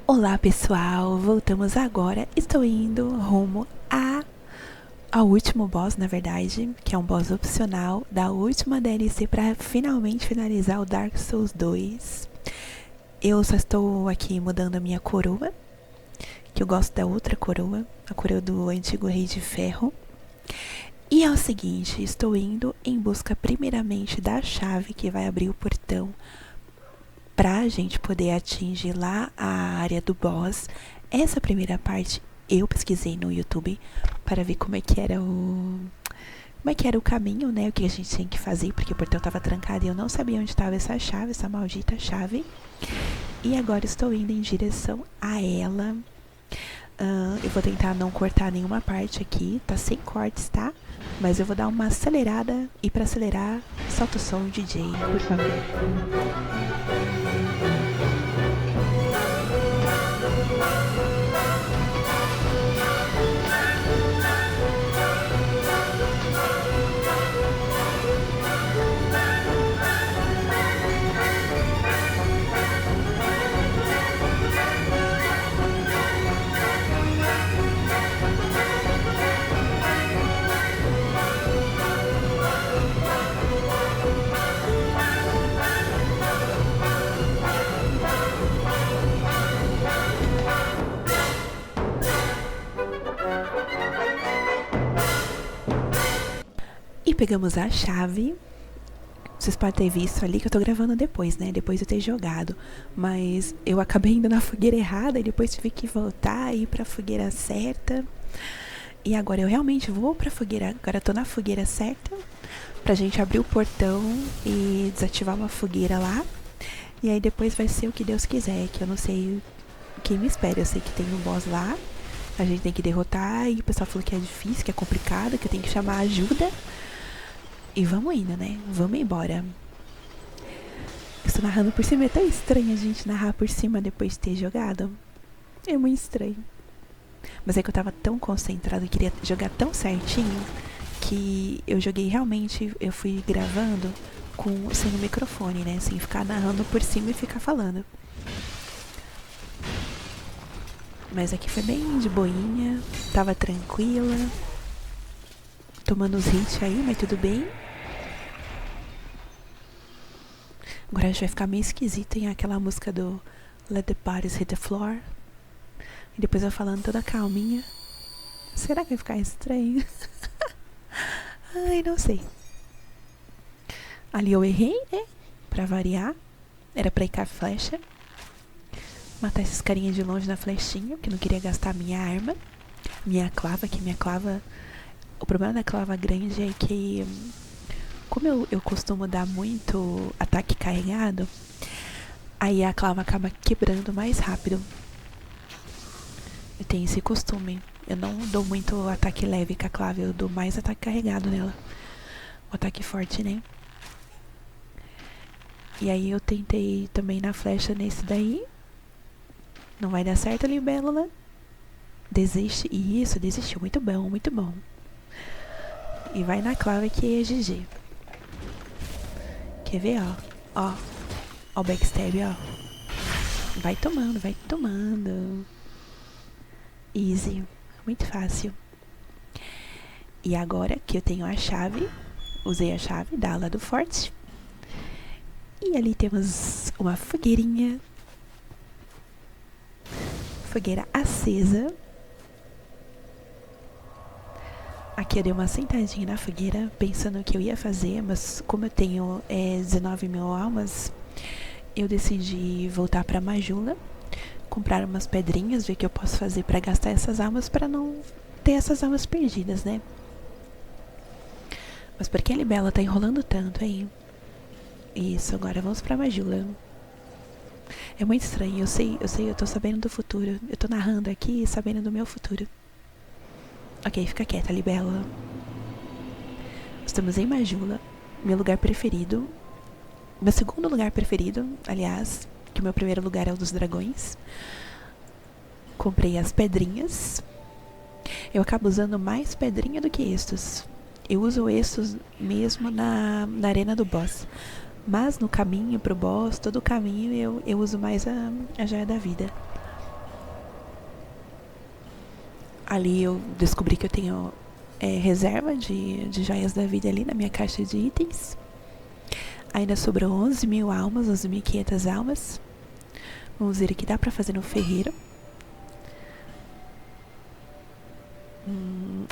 Olá pessoal, voltamos agora. Estou indo rumo ao último boss, na verdade, que é um boss opcional da última DLC para finalmente finalizar o Dark Souls 2. Eu só estou aqui mudando a minha coroa, que eu gosto da outra coroa, a coroa do antigo Rei de Ferro. E é o seguinte, estou indo em busca primeiramente da chave que vai abrir o portão pra gente poder atingir lá a área do boss. Essa primeira parte eu pesquisei no YouTube para ver como é que era o caminho, né? O que a gente tinha que fazer, porque o portão estava trancado e eu não sabia onde estava essa chave, essa maldita chave. E agora estou indo em direção a ela. Eu vou tentar não cortar nenhuma parte aqui, tá sem cortes, tá? Mas eu vou dar uma acelerada e para acelerar, solta o som, DJ, por favor. E pegamos a chave. Vocês podem ter visto ali que eu tô gravando depois, né? Depois de eu ter jogado. Mas eu acabei indo na fogueira errada e depois tive que voltar e ir pra fogueira certa. E agora eu realmente vou pra fogueira. Agora eu tô na fogueira certa. Pra gente abrir o portão e desativar uma fogueira lá. E aí depois vai ser o que Deus quiser. Que eu não sei o que me espera. Eu sei que tem um boss lá. A gente tem que derrotar. E o pessoal falou que é difícil, que é complicado, que eu tenho que chamar ajuda. E vamos indo, né? Vamos embora. Estou narrando por cima. É tão estranho a gente narrar por cima depois de ter jogado. É muito estranho. Mas é que eu tava tão concentrado e queria jogar tão certinho que eu joguei realmente. Eu fui gravando sem o microfone, né? Sem ficar narrando por cima e ficar falando. Mas aqui foi bem de boinha. Tava tranquila. Tomando os hits aí, mas tudo bem. Agora a gente vai ficar meio esquisito em aquela música do Let the Bodies Hit the Floor. E depois eu falando toda calminha. Será que vai ficar estranho? Ai, não sei. Ali eu errei, né? Pra variar. Era pra ir com a flecha. Matar esses carinhas de longe na flechinha, porque não queria gastar minha arma. Minha clava, que minha clava... O problema da clava grande é que... Como eu costumo dar muito ataque carregado, aí a clava acaba quebrando mais rápido. Eu tenho esse costume. Eu não dou muito ataque leve com a clava, eu dou mais ataque carregado nela. O ataque forte, né? E aí eu tentei também na flecha nesse daí. Não vai dar certo, libélula. Desiste. Isso, desistiu. Muito bom, muito bom. E vai na clava que é GG. Quer ver, ó? Ó o backstab, ó. Vai tomando, vai tomando. Easy. Muito fácil. E agora que eu tenho a chave, usei a chave da ala do forte. E ali temos uma fogueirinha. Fogueira acesa. Aqui eu dei uma sentadinha na fogueira, pensando o que eu ia fazer, mas como eu tenho 19 mil almas, eu decidi voltar pra Majula, comprar umas pedrinhas, ver o que eu posso fazer pra gastar essas almas, pra não ter essas almas perdidas, né? Mas por que a Libela tá enrolando tanto aí? Isso, agora vamos pra Majula. É muito estranho, eu sei, eu tô sabendo do futuro. Eu tô narrando aqui sabendo do meu futuro. Ok, fica quieta, Libela. Estamos em Majula, meu lugar preferido. Meu segundo lugar preferido, aliás, que o meu primeiro lugar é o dos dragões. Comprei as pedrinhas. Eu acabo usando mais pedrinha do que estos. Eu uso estos mesmo na arena do boss. Mas no caminho pro boss, todo o caminho eu uso mais a joia da vida. Ali eu descobri que eu tenho reserva de joias da vida ali na minha caixa de itens. Ainda sobrou 11.000 almas, 11.500 almas. Vamos ver o que dá pra fazer no ferreiro.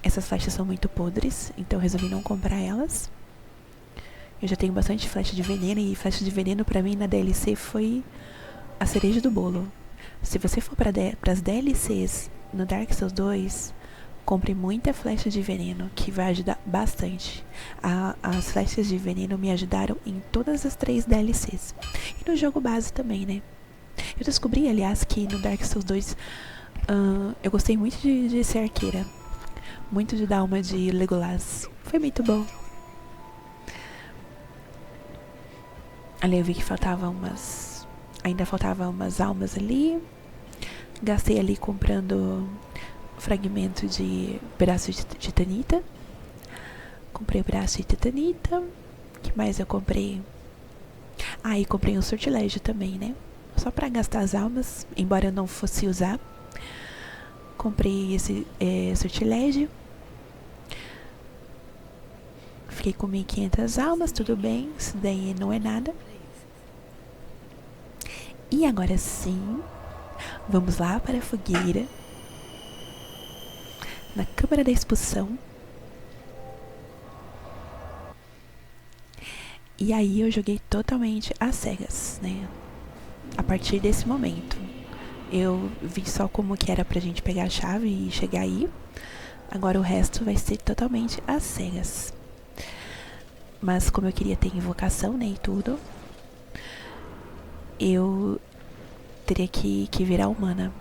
Essas flechas são muito podres, então eu resolvi não comprar elas. Eu já tenho bastante flecha de veneno, e flecha de veneno pra mim na DLC foi a cereja do bolo. Se você for pras DLCs no Dark Souls 2, compre muita flecha de veneno, que vai ajudar bastante. As flechas de veneno me ajudaram em todas as 3 DLCs. E no jogo base também, né? Eu descobri, aliás, que no Dark Souls 2 eu gostei muito de ser arqueira. Muito de dar uma de Legolas. Foi muito bom. Ali eu vi que ainda faltavam umas almas ali. Gastei ali comprando fragmento de pedaço de titanita. Comprei o pedaço de titanita. O que mais eu comprei? E comprei um sortilégio também, né? Só pra gastar as almas, embora eu não fosse usar. Comprei esse sortilégio. Fiquei com 1.500 almas, tudo bem. Isso daí não é nada. E agora sim, vamos lá para a fogueira. Na câmara da exposição. E aí eu joguei totalmente às cegas, né? A partir desse momento. Eu vi só como que era pra gente pegar a chave e chegar aí. Agora o resto vai ser totalmente às cegas. Mas como eu queria ter invocação, né, e tudo, eu teria que virar humana.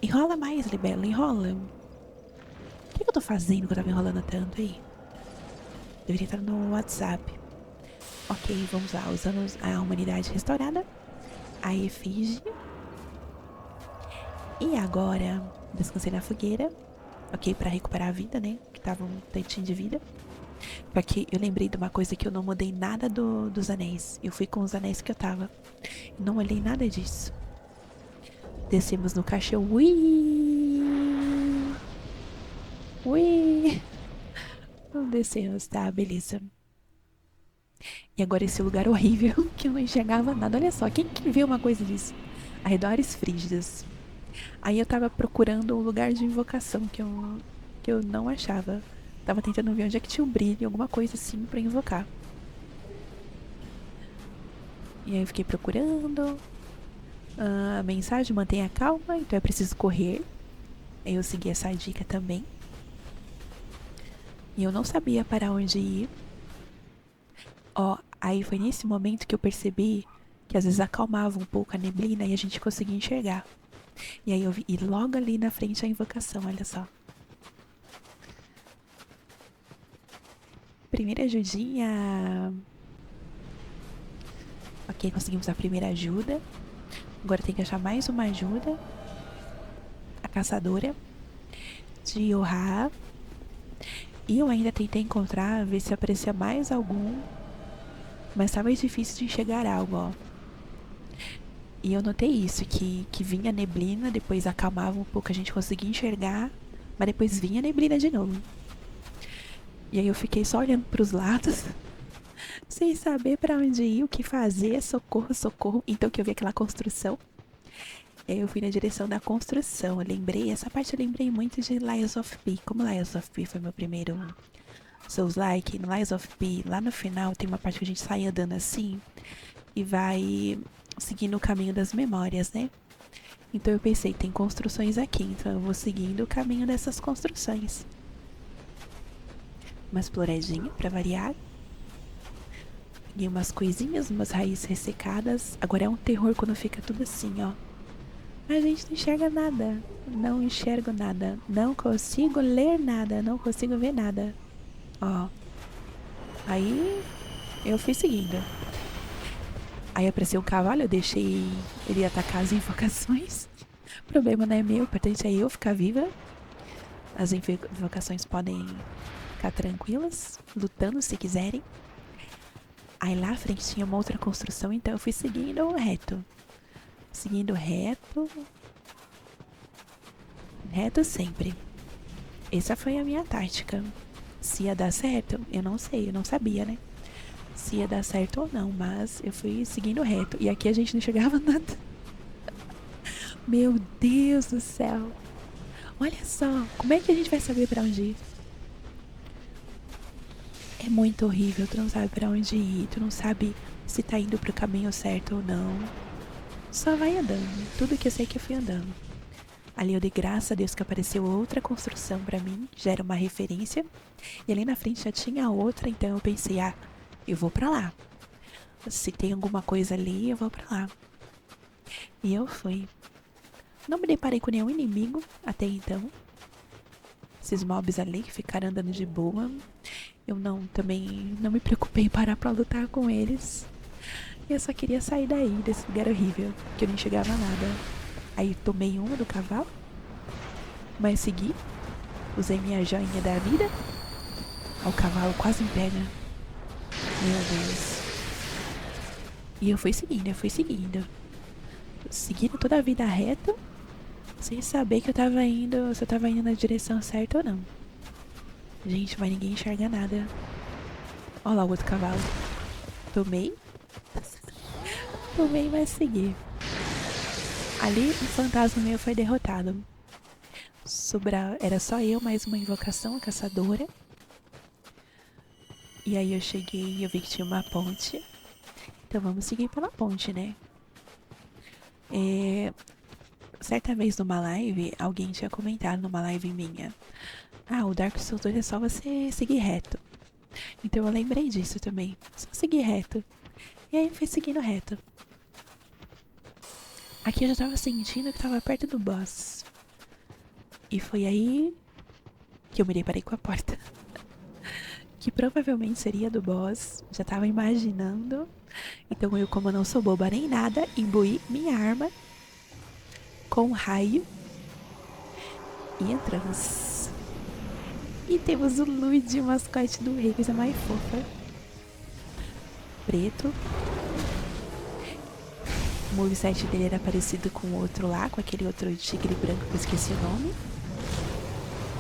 Enrola mais, Libelo, enrola. O que eu tô fazendo que eu tava enrolando tanto aí? Deveria estar no WhatsApp. Ok, vamos lá. Usamos a humanidade restaurada. A efígie. E agora, descansei na fogueira. Ok, pra recuperar a vida, né? Que tava um tantinho de vida. Porque eu lembrei de uma coisa que eu não mudei nada dos anéis. Eu fui com os anéis que eu tava. Não olhei nada disso. Descemos no caixão. Ui! Ui! Descemos, tá, beleza. E agora esse lugar horrível que eu não enxergava nada. Olha só, quem que viu uma coisa disso? Arredores frígidos. Aí eu tava procurando um lugar de invocação que eu não achava. Tava tentando ver onde é que tinha um brilho, alguma coisa assim pra invocar. E aí eu fiquei procurando. A mensagem: mantenha calma, então é preciso correr. Aí eu segui essa dica também. E eu não sabia para onde ir. Aí foi nesse momento que eu percebi que às vezes acalmava um pouco a neblina e a gente conseguia enxergar. E aí eu vi, e logo ali na frente a invocação, olha só. Primeira ajudinha. Ok, conseguimos a primeira ajuda. Agora tem que achar mais uma ajuda. A caçadora de Yoha. E eu ainda tentei encontrar, ver se aparecia mais algum. Mas tá mais difícil de enxergar algo, ó. E eu notei isso, que vinha neblina, depois acalmava um pouco, a gente conseguia enxergar, mas depois vinha neblina de novo. E aí eu fiquei só olhando pros lados, sem saber pra onde ir, o que fazer, socorro, socorro. Então que eu vi aquela construção, eu fui na direção da construção. Essa parte eu lembrei muito de Lies of P. Como Lies of P foi meu primeiro Souls-like, no Lies of P, lá no final tem uma parte que a gente sai andando assim e vai seguindo o caminho das memórias, né? Então eu pensei, tem construções aqui, então eu vou seguindo o caminho dessas construções. Uma exploradinha pra variar. Peguei umas coisinhas, umas raízes ressecadas. Agora é um terror quando fica tudo assim, ó. A gente não enxerga nada. Não enxergo nada. Não consigo ler nada. Não consigo ver nada. Ó. Aí eu fui seguindo. Aí apareceu um cavalo, eu deixei ele atacar as invocações. O problema não é meu, o importante é eu ficar viva. As invocações podem ficar tranquilas, lutando se quiserem. Aí lá à frente tinha uma outra construção, então eu fui seguindo reto. Seguindo reto. reto sempre. Essa foi a minha tática. Se ia dar certo, eu não sei, eu não sabia, né? Se ia dar certo ou não, mas eu fui seguindo reto. E aqui a gente não chegava a nada. Meu Deus do céu. Olha só, como é que a gente vai saber pra onde ir? É muito horrível, tu não sabe pra onde ir, tu não sabe se tá indo pro caminho certo ou não. Só vai andando, tudo que eu sei que eu fui andando. Ali eu dei graças a Deus que apareceu outra construção pra mim, já era uma referência. E ali na frente já tinha outra, então eu pensei, ah, eu vou pra lá. Se tem alguma coisa ali, eu vou pra lá. E eu fui. Não me deparei com nenhum inimigo até então. Esses mobs ali que ficaram andando de boa. Eu também não me preocupei em parar pra lutar com eles. Eu só queria sair daí, desse lugar horrível, que eu não enxergava nada. Aí tomei uma do cavalo, mas segui. Usei minha joinha da vida. O cavalo quase me pega. Meu Deus. E eu fui seguindo. Seguindo toda a vida reta, sem saber que eu tava indo, se eu tava indo na direção certa ou não. Gente, mas ninguém enxerga nada. Olha lá o outro cavalo. Tomei. Tomei, mas segui. Ali o fantasma meu foi derrotado. Era só eu, mais uma invocação, a caçadora. E aí eu cheguei e eu vi que tinha uma ponte. Então vamos seguir pela ponte, né? Certa vez numa live, alguém tinha comentado numa live minha. Ah, o Dark Souls 2 é só você seguir reto. Então eu lembrei disso também. Só seguir reto. E aí eu fui seguindo reto. Aqui eu já tava sentindo que tava perto do boss. E foi aí que eu me deparei com a porta. Que provavelmente seria do boss. Já tava imaginando. Então eu, como não sou boba nem nada, imbuí minha arma com raio. E entramos. E temos o Luigi, o mascote do rei, coisa mais fofa. Preto. O moveset dele era parecido com o outro lá, com aquele outro tigre branco que eu esqueci o nome.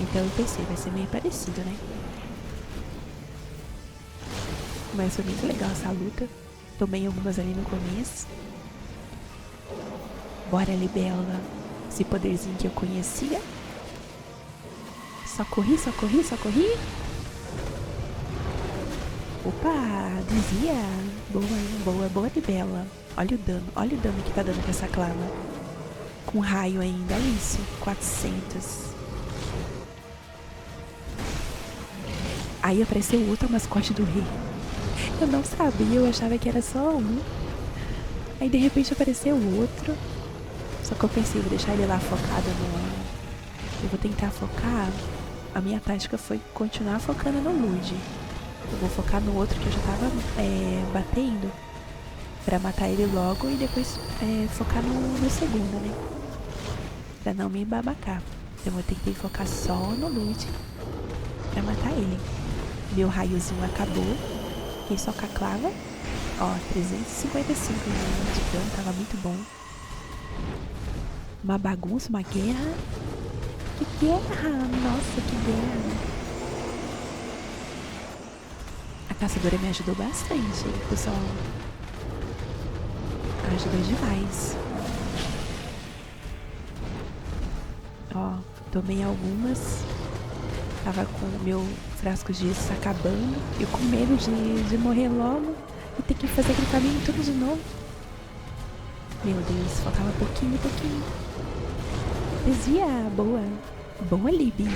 Então eu pensei, vai ser meio parecido, né? Mas foi muito legal essa luta. Tomei algumas ali no começo. Bora, Libela. Esse poderzinho que eu conhecia. Só corri. Opa, dizia. Boa, Libela. Olha o dano que tá dando com essa clava. Com raio ainda, olha isso. 400. Aí apareceu outro mascote do rei. Eu não sabia, eu achava que era só um. Aí de repente apareceu outro. Só que eu pensei, vou deixar ele lá focado no... Eu vou tentar focar. A minha tática foi continuar focando no Luigi. Eu vou focar no outro que eu já tava batendo. Pra matar ele logo e depois focar no segundo, né? Pra não me babacar. Então eu tentei focar só no Luigi pra matar ele. Meu raiozinho acabou. Fiquei só com a clava. Ó, 355 de dano, tava muito bom. Uma bagunça, uma guerra. Que guerra! Nossa, que guerra! A caçadora me ajudou bastante, pessoal. Ajudou demais. Ó, tomei algumas. Tava com o meu frasco de gesso acabando. Eu com medo de morrer logo e ter que fazer aquele caminho tudo de novo. Meu Deus, faltava pouquinho. Desvia, boa. Boa, Libby.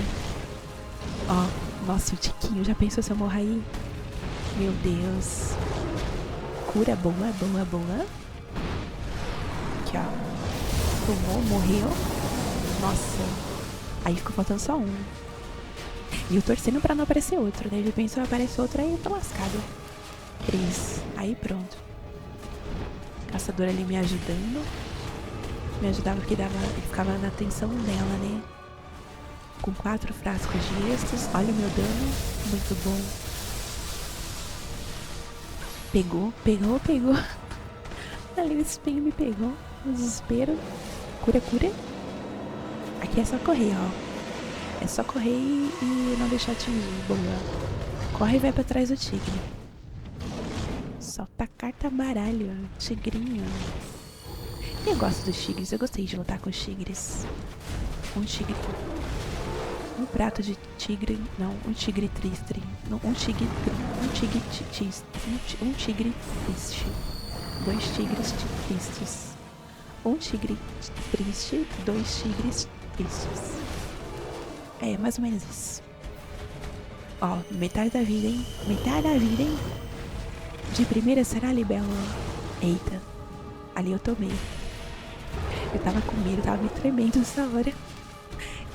Ó, nossa, o Tiquinho, já pensou se eu morrer aí? Meu Deus. Cura boa. Aqui, ó. Tomou, morreu. Nossa. Aí ficou faltando só um. E eu torcendo pra não aparecer outro, né? Já pensou, aparece outro, aí eu tô lascado. 3. Aí pronto. Caçadora ali me ajudando. Me ajudava porque ficava na atenção dela, né? Com 4 frascos de estes. Olha o meu dano. Muito bom. Pegou. Ali o espinho me pegou. No desespero. Cura. Aqui é só correr, ó. É só correr e não deixar atingir. Boa. Corre e vai pra trás do tigre. Solta carta baralho. Tigrinho. Eu gosto dos tigres. Eu gostei de lutar com os tigres. Um tigre. Um prato de tigre. Não, um tigre triste. Não, um tigre. Um tigre triste. Um tigre triste. Dois tigres tristes. Um tigre triste. Dois tigres tristes. É, mais ou menos isso. Ó, metade da vida, hein? Metade da vida, hein? De primeira será libelo. Eita. Ali eu tomei. Eu tava com medo, tava me tremendo nessa hora.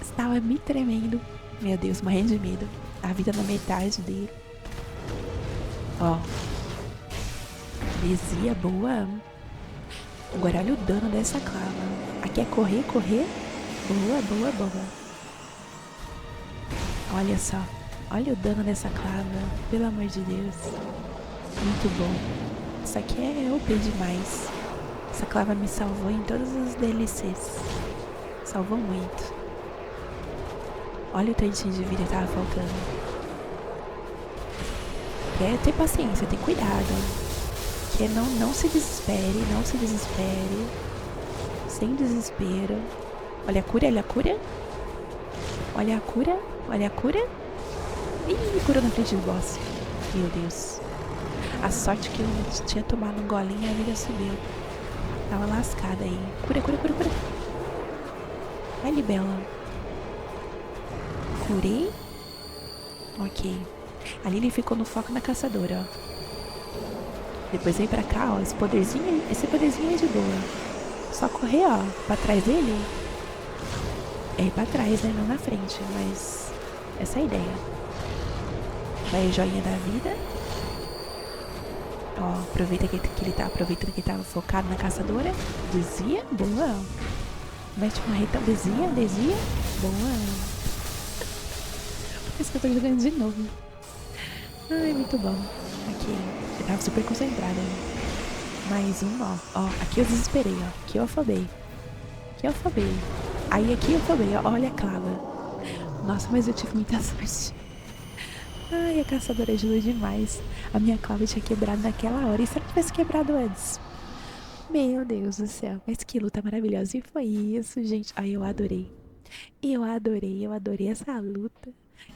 Estava me tremendo. Meu Deus, morrendo de medo. A vida na metade dele. Ó. Besia boa. Agora olha o dano dessa clava. Aqui é correr, correr. Boa, boa, boa. Olha só. Olha o dano dessa clava. Pelo amor de Deus. Muito bom. Isso aqui é OP demais. Essa clava me salvou em todos os DLCs. Salvou muito. Olha o tantinho de vida que tava faltando. Quer ter paciência, ter cuidado. Que não se desespere, não se desespere. Sem desespero. Olha a cura, olha a cura. Olha a cura, olha a cura. Ih, curou na frente do boss. Meu Deus. A sorte que eu tinha tomado um golinho e a vida subiu. Tava lascada aí. Cura, cura, cura, cura. Vai, libela. Curei. Ok. Ali ele ficou no foco na caçadora, ó. Depois vem pra cá, ó. Esse poderzinho é de boa. Só correr, ó. Pra trás dele. É ir pra trás, né? Não na frente. Mas essa é a ideia. Vai joinha da vida. Ó, aproveita que ele tá aproveitando que ele tava focado na caçadora. Desvia, boa. Mete uma reta, desvia, desvia. Boa. Por isso que eu tô jogando de novo. Ai, muito bom. Aqui, eu tava super concentrada. Mais um, ó. Ó, aqui eu desesperei, ó. Aqui eu afobei. Aqui eu afobei. Aí aqui eu afobei, ó. Olha a clava. Nossa, mas eu tive muita sorte. Ai, a caçadora ajudou demais. A minha clava tinha quebrado naquela hora. E se ela tivesse quebrado antes? Meu Deus do céu. Mas que luta maravilhosa. E foi isso, gente. Ai, eu adorei. Eu adorei essa luta.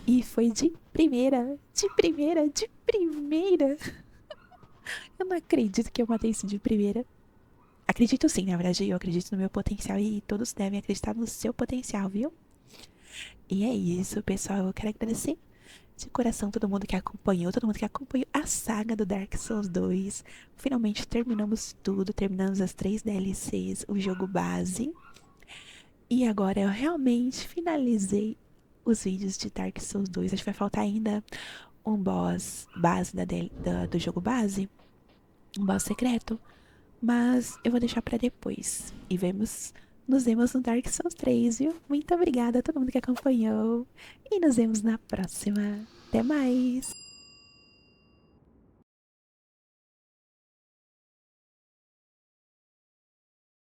E foi de primeira, de primeira, de primeira. Eu não acredito que eu matei isso de primeira. Acredito sim, na verdade, eu acredito no meu potencial e todos devem acreditar no seu potencial, viu? E é isso, pessoal. Eu quero agradecer de coração todo mundo que acompanhou, a saga do Dark Souls 2. Finalmente terminamos tudo, terminamos as 3 DLCs, o jogo base. E agora eu realmente finalizei os vídeos de Dark Souls 2. Acho que vai faltar ainda um boss base do jogo base, um boss secreto. Mas eu vou deixar pra depois. E nos vemos no Dark Souls 3, viu? Muito obrigada a todo mundo que acompanhou. E nos vemos na próxima. Até mais!